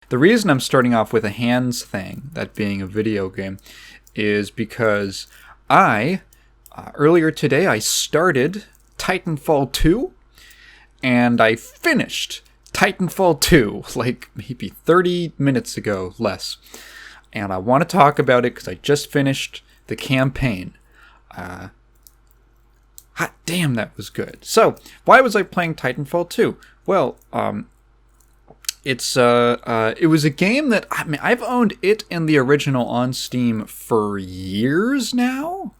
The reason I'm starting off with a hands thing, that being a video game, is because earlier today, I started Titanfall 2, and I finished Titanfall 2, like maybe 30 minutes ago, less. And I want to talk about it because I just finished the campaign. Hot damn, that was good. So, why was I playing Titanfall 2? Well, it was a game that, I mean, I've owned it and the original on Steam for years now.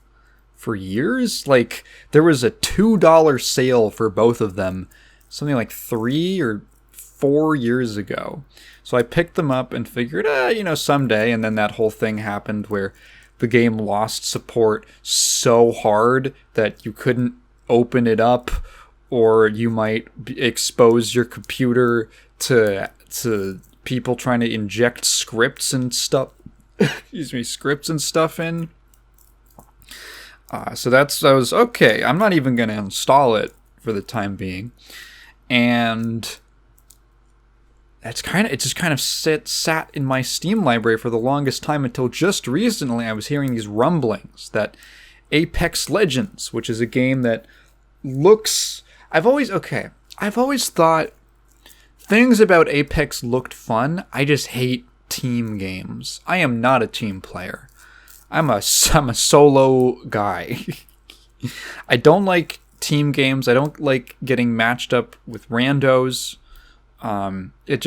For years? Like, there was a $2 sale for both of them, something like 3 or 4 years ago. So I picked them up and figured, someday, and then that whole thing happened where the game lost support so hard that you couldn't open it up, or you might expose your computer to people trying to inject scripts and stuff. Scripts and stuff in. So I was okay. I'm not even going to install it for the time being, and it just kind of sat in my Steam library for the longest time until just recently. I was hearing these rumblings that Apex Legends, which is a game that looks, I've always thought things about Apex looked fun. I just hate team games. I am not a team player. I'm a solo guy. I don't like team games. I don't like getting matched up with randos. It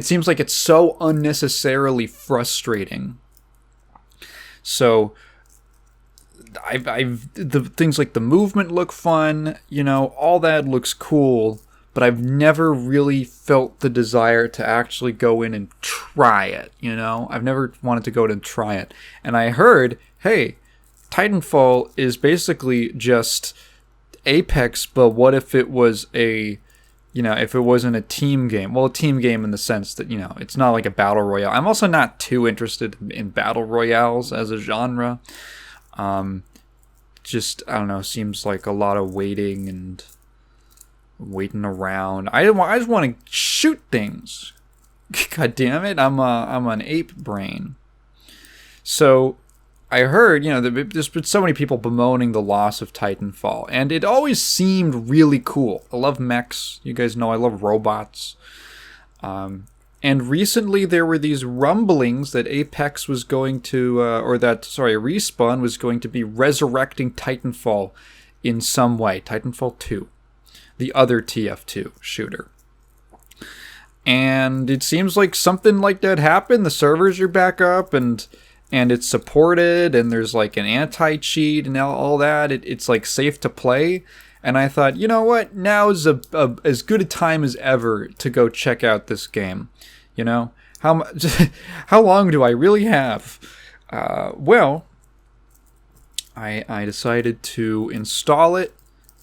seems like it's so unnecessarily frustrating. So the things like the movement look fun, all that looks cool, but I've never really felt the desire to actually go in and try it, I've never wanted to go in and try it. And I heard, hey, Titanfall is basically just Apex, but what if it was if it wasn't a team game? Well, a team game in the sense that, it's not like a battle royale. I'm also not too interested in battle royales as a genre. I don't know, seems like a lot of waiting around. I just want to shoot things. God damn it, I'm an ape brain. So I heard, there's been so many people bemoaning the loss of Titanfall, and it always seemed really cool. I love mechs. You guys know I love robots. And recently there were these rumblings that Apex was going to, Respawn was going to be resurrecting Titanfall in some way. Titanfall 2. The other TF2 shooter. And it seems like something like that happened. The servers are back up, and it's supported, and there's like an anti-cheat and all that. It's like safe to play. And I thought, you know what? Now is as good a time as ever to go check out this game. How long do I really have? Well, I decided to install it.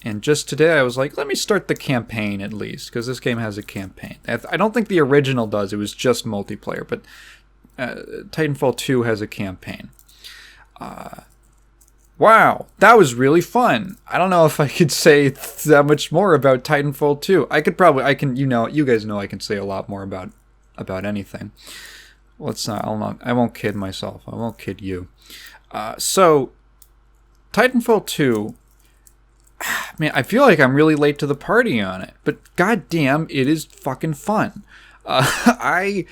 And just today I was like, let me start the campaign at least, because this game has a campaign. I don't think the original does. It was just multiplayer, but Titanfall 2 has a campaign. Wow, that was really fun. I don't know if I could say that much more about Titanfall 2. You guys know I can say a lot more about anything. I won't kid myself. I won't kid you. So, Titanfall 2, man, I feel like I'm really late to the party on it, but goddamn, it is fucking fun. I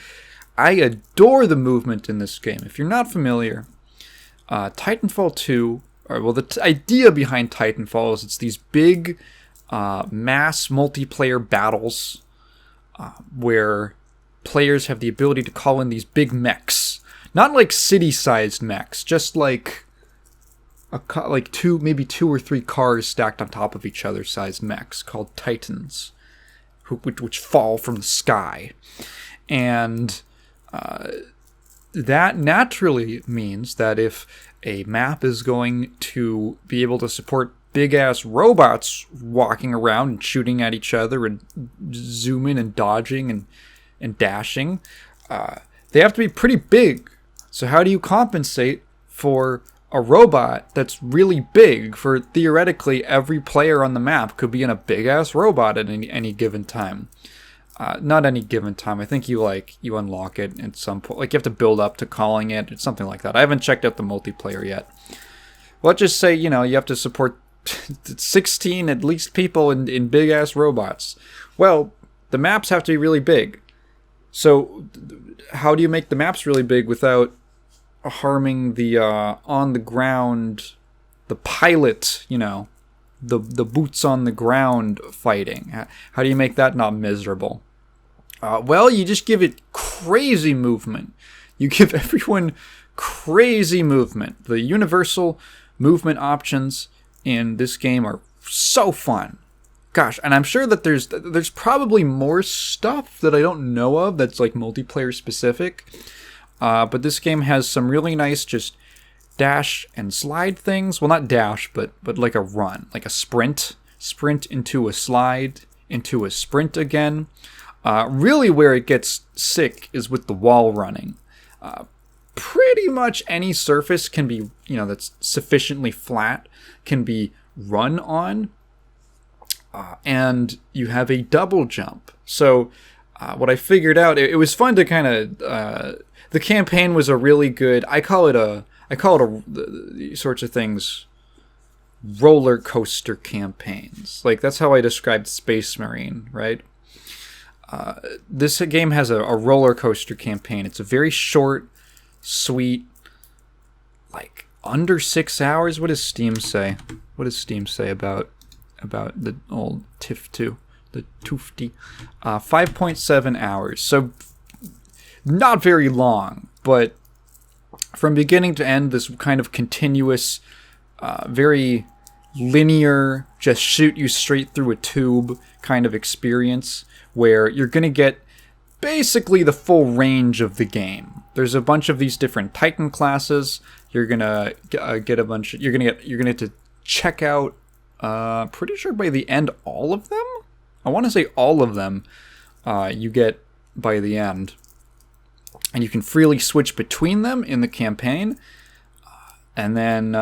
adore the movement in this game. If you're not familiar, Titanfall 2, the idea behind Titanfall is it's these big mass multiplayer battles where players have the ability to call in these big mechs. Not like city-sized mechs, just like maybe two or three cars stacked on top of each other sized mechs called Titans, which fall from the sky. And that naturally means that if a map is going to be able to support big-ass robots walking around and shooting at each other and zooming and dodging and dashing, they have to be pretty big. So how do you compensate for a robot that's really big? For theoretically every player on the map could be in a big-ass robot at any given time. Not any given time. I think you unlock it at some point. Like you have to build up to calling it. It's something like that. I haven't checked out the multiplayer yet. Let's just say, you have to support 16 at least people in big ass robots. Well, the maps have to be really big. So how do you make the maps really big without harming the on the ground, the pilot, the boots on the ground fighting? How do you make that not miserable? Well, you just give it crazy movement. You give everyone crazy movement. The universal movement options in this game are so fun. Gosh, and I'm sure that there's probably more stuff that I don't know of that's like multiplayer specific. But this game has some really nice just dash and slide things. Well, not dash, but like a run, like a sprint into a slide, into a sprint again. Really where it gets sick is with the wall running. Pretty much any surface can be, that's sufficiently flat can be run on. And you have a double jump. So what I figured out, it was fun to kind of, the campaign was a really good, I call it these sorts of things, roller coaster campaigns. Like that's how I described Space Marine, right? This game has a roller coaster campaign. It's a very short, sweet, like under 6 hours. What does Steam say? What does Steam say about the old TIF2, the Toofty? 5.7 hours. So not very long, but from beginning to end, this kind of continuous, very linear, just shoot you straight through a tube kind of experience where you're going to get basically the full range of the game. There's a bunch of these different Titan classes. You're going to get a bunch of, you're going to get to check out, pretty sure by the end, all of them? I want to say all of them you get by the end. And you can freely switch between them in the campaign. And then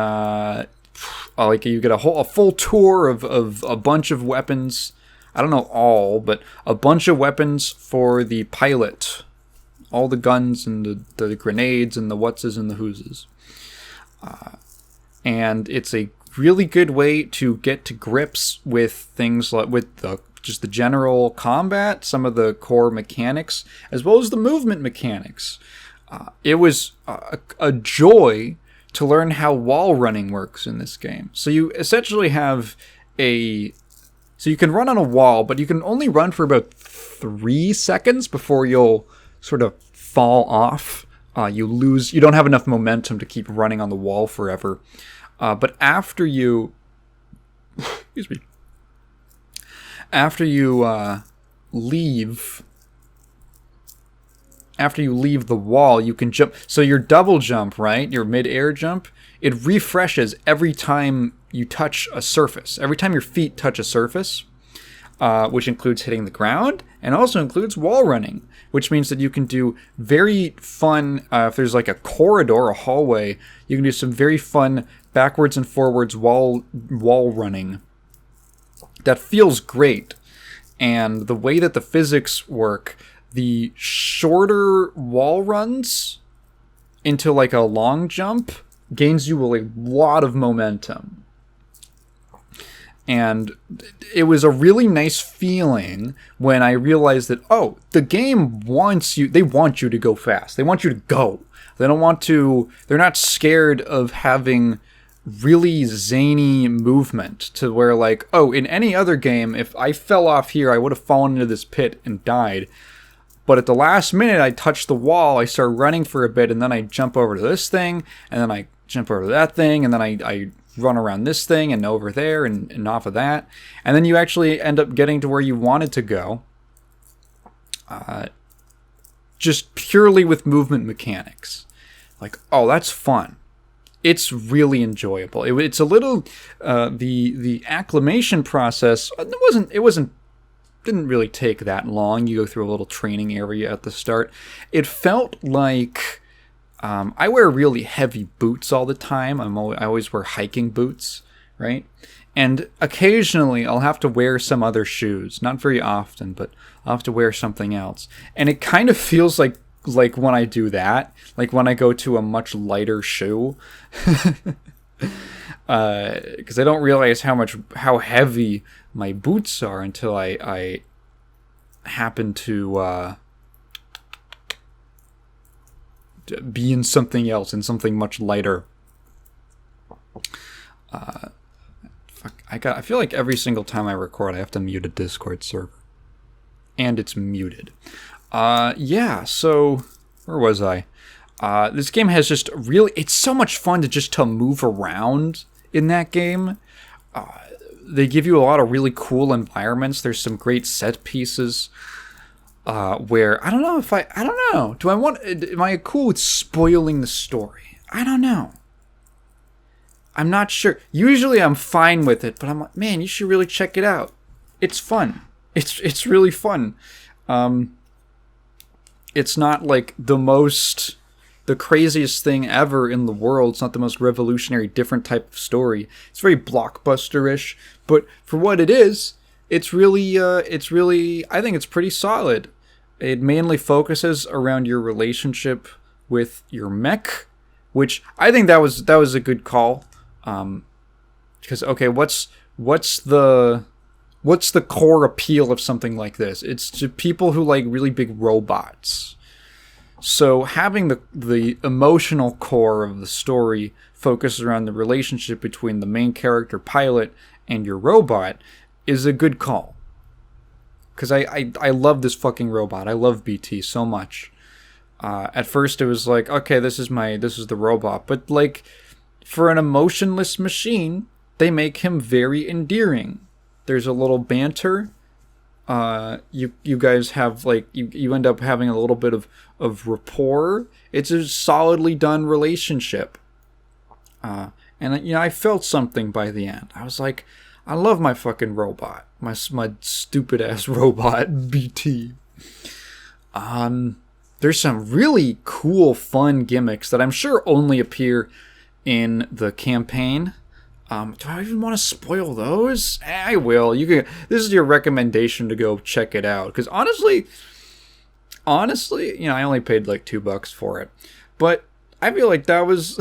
you get a full tour of a bunch of weapons. I don't know all, but a bunch of weapons for the pilot. All the guns and the grenades and the whatses and the whooses. And it's a really good way to get to grips with things like just the general combat, some of the core mechanics, as well as the movement mechanics. It was a joy to learn how wall running works in this game. So you essentially have so you can run on a wall, but you can only run for about 3 seconds before you'll sort of fall off. You don't have enough momentum to keep running on the wall forever. But after you, excuse me, after you leave the wall, you can jump. So your double jump, right? Your mid-air jump, it refreshes every time you touch a surface. Every time your feet touch a surface, which includes hitting the ground and also includes wall running, which means that you can do very fun, if there's like a corridor, a hallway, you can do some very fun backwards and forwards wall running. That feels great. And the way that the physics work, the shorter wall runs into like a long jump gains you a lot of momentum. And it was a really nice feeling when I realized that, the game they want you to go fast. They want you to go. They're not scared of having really zany movement to where in any other game, if I fell off here, I would have fallen into this pit and died. But at the last minute, I touched the wall, I start running for a bit, and then I jump over to this thing, and then I jump over to that thing, and then I run around this thing and over there and off of that. And then you actually end up getting to where you wanted to go. Just purely with movement mechanics. That's fun. It's really enjoyable. It's a little the acclimation process. Didn't really take that long. You go through a little training area at the start. It felt like I wear really heavy boots all the time. I always wear hiking boots, right? And occasionally I'll have to wear some other shoes. Not very often, but I'll have to wear something else. And it kind of feels like when I do that, like when I go to a much lighter shoe, because I don't realize how heavy my boots are until I happen to be in something else, in something much lighter. I feel like every single time I record, I have to mute a Discord server, and it's muted. So where was I? This game has just really, it's so much fun to move around in that game. They give you a lot of really cool environments. There's some great set pieces. Where I don't know. Am I cool with spoiling the story? I don't know. I'm not sure. Usually I'm fine with it, but I'm like, man, you should really check it out. It's fun. It's really fun. It's not like the craziest thing ever in the world. It's not the most revolutionary, different type of story. It's very blockbuster-ish, but for what it is, it's really, I think it's pretty solid. It mainly focuses around your relationship with your mech, which I think that was a good call. Because okay, what's the core appeal of something like this? It's to people who like really big robots. So having the emotional core of the story focus around the relationship between the main character pilot and your robot is a good call. Because I love this fucking robot. I love BT so much. At first it was like, okay, this is the robot. But like, for an emotionless machine, they make him very endearing. There's a little banter. You guys have like, you end up having a little bit of rapport. It's a solidly done relationship. And I felt something by the end. I was like, I love my fucking robot. My stupid ass robot, BT. There's some really cool, fun gimmicks that I'm sure only appear in the campaign. Do I even want to spoil those? I will. This is your recommendation to go check it out. Because honestly, I only paid like $2 for it, but I feel like that was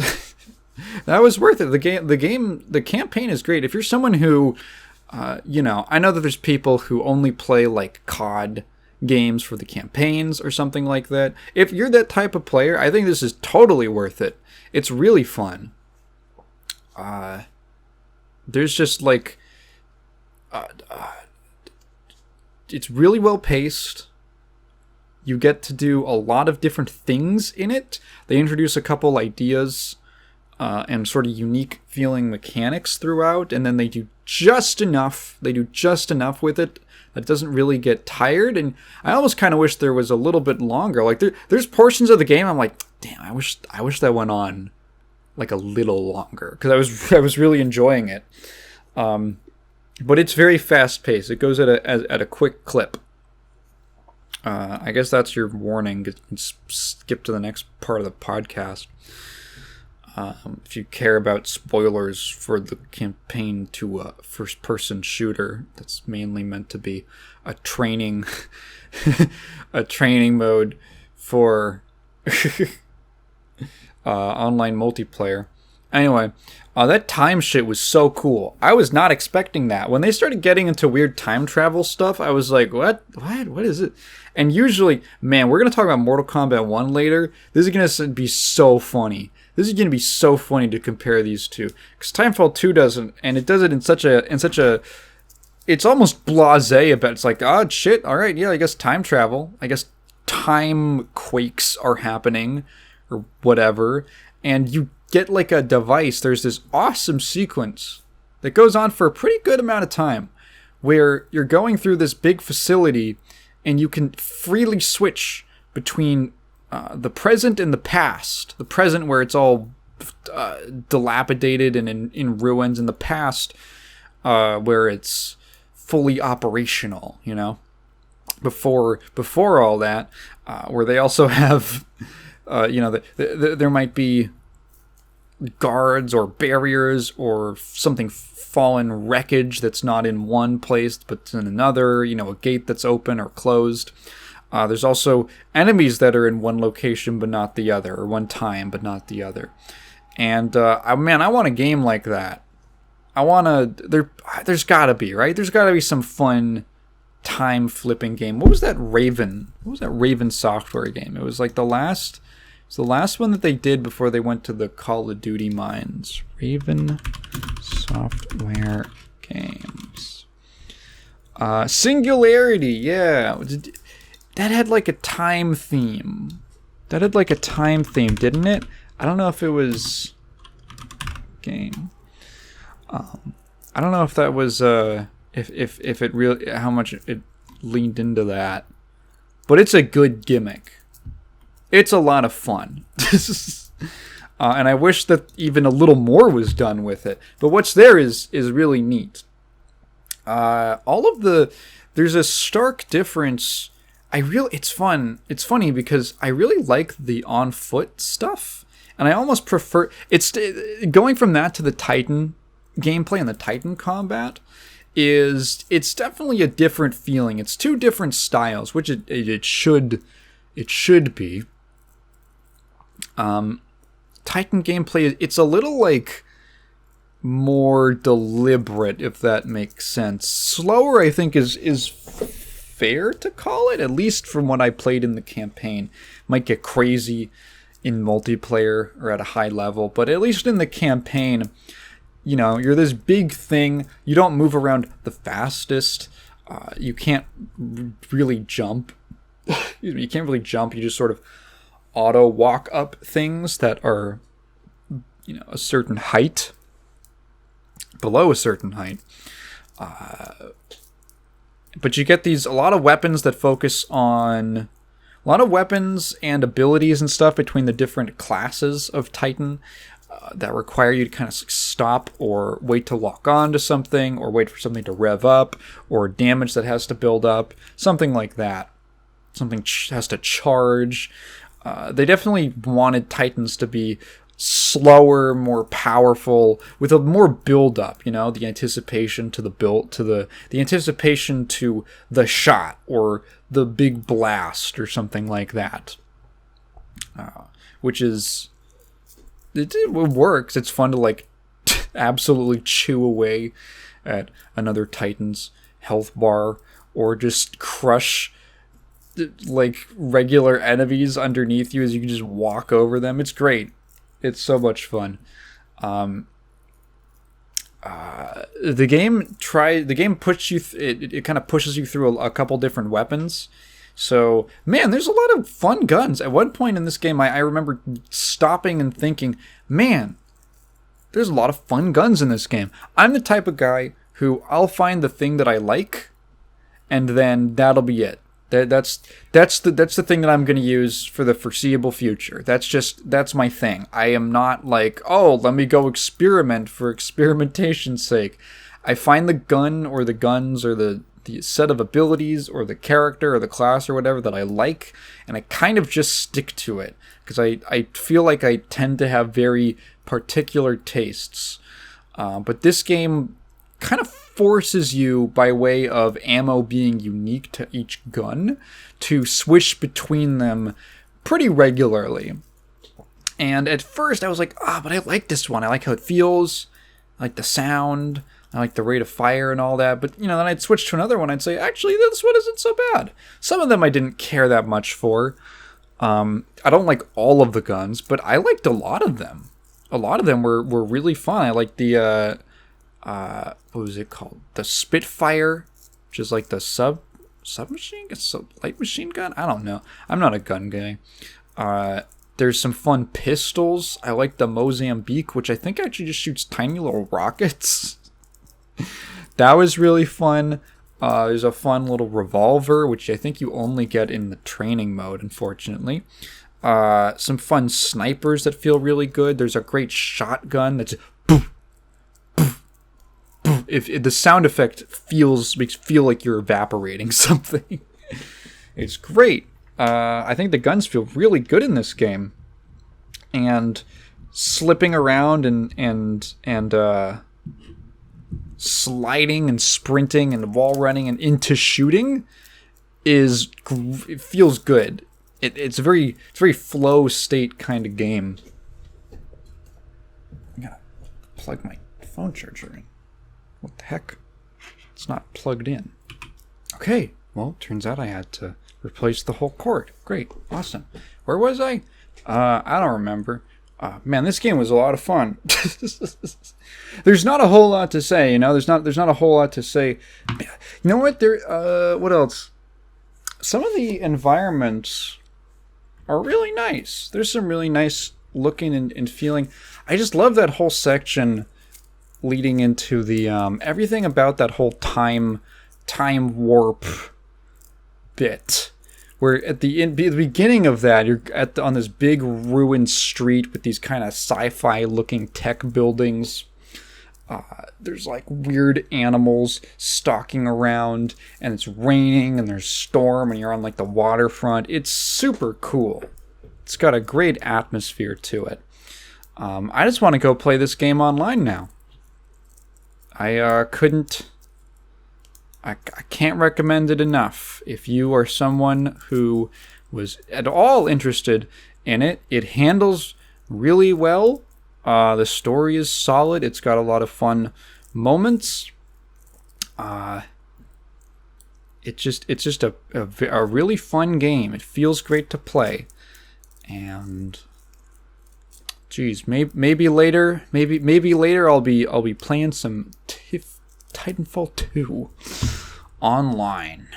that was worth it. The campaign is great. If you're someone who, I know that there's people who only play like COD games for the campaigns or something like that. If you're that type of player, I think this is totally worth it. It's really fun. There's just like, it's really well paced. You get to do a lot of different things in it. They introduce a couple ideas and sort of unique feeling mechanics throughout, and then they do just enough. They do just enough with it that it doesn't really get tired. And I almost kind of wish there was a little bit longer. Like there's portions of the game I'm like, damn, I wish that went on like a little longer, because I was really enjoying it. But it's very fast paced. It goes at a quick clip. I guess that's your warning. You can skip to the next part of the podcast. If you care about spoilers for the campaign to a first-person shooter that's mainly meant to be a training mode for online multiplayer. Anyway, that time shit was so cool. I was not expecting that. When they started getting into weird time travel stuff, I was like, what is it? And usually, man, we're going to talk about Mortal Kombat 1 later. This is going to be so funny. This is going to be so funny to compare these two. Because Titanfall 2 doesn't, and it does it in such a, it's almost blasé about it. It's like, oh, shit, all right, yeah, I guess time travel. I guess time quakes are happening, or whatever. And you get like a device. There's this awesome sequence that goes on for a pretty good amount of time, where you're going through this big facility, and you can freely switch between the present and the past. The present, where it's all dilapidated and in ruins, and the past, where it's fully operational, before all that, where they also have, there might be guards or barriers or something fallen wreckage that's not in one place but in another, you know, a gate that's open or closed. There's also enemies that are in one location but not the other, or one time but not the other. And I want a game like that. There's gotta be, right? There's gotta be some fun time flipping game. What was that Raven Software game? It was like the last one that they did before they went to the Call of Duty mines. Raven Software games. Singularity, yeah. That had like a time theme. Didn't it? I don't know if it was game. I don't know if that was if it really, how much it leaned into that. But it's a good gimmick. It's a lot of fun. And I wish that even a little more was done with it. But what's there is really neat. There's a stark difference. It's fun. It's funny because I really like the on foot stuff, and I almost prefer it's going from that to the Titan gameplay and the Titan combat. It's definitely a different feeling. It's two different styles, which it should be. Titan gameplay, it's a little like more deliberate, if that makes sense. Slower, I think, is fair to call it, at least from what I played in the campaign. Might get crazy in multiplayer or at a high level, but at least in the campaign, you know, you're this big thing. You don't move around the fastest. You can't really jump. You can't really jump. You just sort of auto walk up things that are, you know, a certain height, below a certain height. But you get a lot of weapons that focus on, a lot of weapons and abilities and stuff between the different classes of Titan that require you to kind of stop or wait to lock on to something, or wait for something to rev up, or damage that has to build up, something like that. Something has to charge. They definitely wanted Titans to be slower, more powerful, with a more build up, you know, the anticipation to the build, to the anticipation to the shot or the big blast or something like that. Which is, it works. It's fun to like absolutely chew away at another Titan's health bar, or just crush like regular enemies underneath you as you can just walk over them. It's great. It's so much fun. The game puts you. It kind of pushes you through a couple different weapons. So man, there's a lot of fun guns. At one point in this game, I remember stopping and thinking, man, there's a lot of fun guns in this game. I'm the type of guy who I'll find the thing that I like, and then that'll be it. That's the thing that I'm going to use for the foreseeable future. That's my thing. I am not like, oh, let me go experiment for experimentation's sake. I find the gun or the guns or the set of abilities or the character or the class or whatever that I like, and I kind of just stick to it, because I feel like I tend to have very particular tastes. But this game kind of forces you, by way of ammo being unique to each gun, to switch between them pretty regularly. And at first I was like, but I like this one. I like how it feels. I like the sound. I like the rate of fire and all that. But, you know, then I'd switch to another one. I'd say, actually, this one isn't so bad. Some of them I didn't care that much for. I don't like all of the guns, but I liked a lot of them. A lot of them were really fun. I like the what was it called? The Spitfire, which is like the submachine, light machine gun. I don't know. I'm not a gun guy. There's some fun pistols. I like the Mozambique, which I think actually just shoots tiny little rockets. That was really fun. There's a fun little revolver, which I think you only get in the training mode, unfortunately. Some fun snipers that feel really good. There's a great shotgun that's boom, boom, boom. If the sound effect makes you feel like you're evaporating something. It's great. I think the guns feel really good in this game. And slipping around and sliding and sprinting and wall running and into shooting it feels good. It's a very flow state kind of game. I gotta plug my phone charger in. What the heck? It's not plugged in. Okay, well, turns out I had to replace the whole cord. Great, awesome. Where was I? I don't remember. Man, this game was a lot of fun. There's not a whole lot to say, you know. There's not a whole lot to say. You know what? What else? Some of the environments are really nice. There's some really nice looking and feeling. I just love that whole section leading into the everything about that whole time warp bit. Where at the beginning of that, you're on this big ruined street with these kind of sci-fi looking tech buildings. There's like weird animals stalking around, and it's raining, and there's storm, and you're on like the waterfront. It's super cool. It's got a great atmosphere to it. I just want to go play this game online now. I can't recommend it enough. If you are someone who was at all interested in it, it handles really well. The story is solid. It's got a lot of fun moments. It's just a really fun game. It feels great to play. And geez, maybe later I'll be playing some Titanfall 2 online.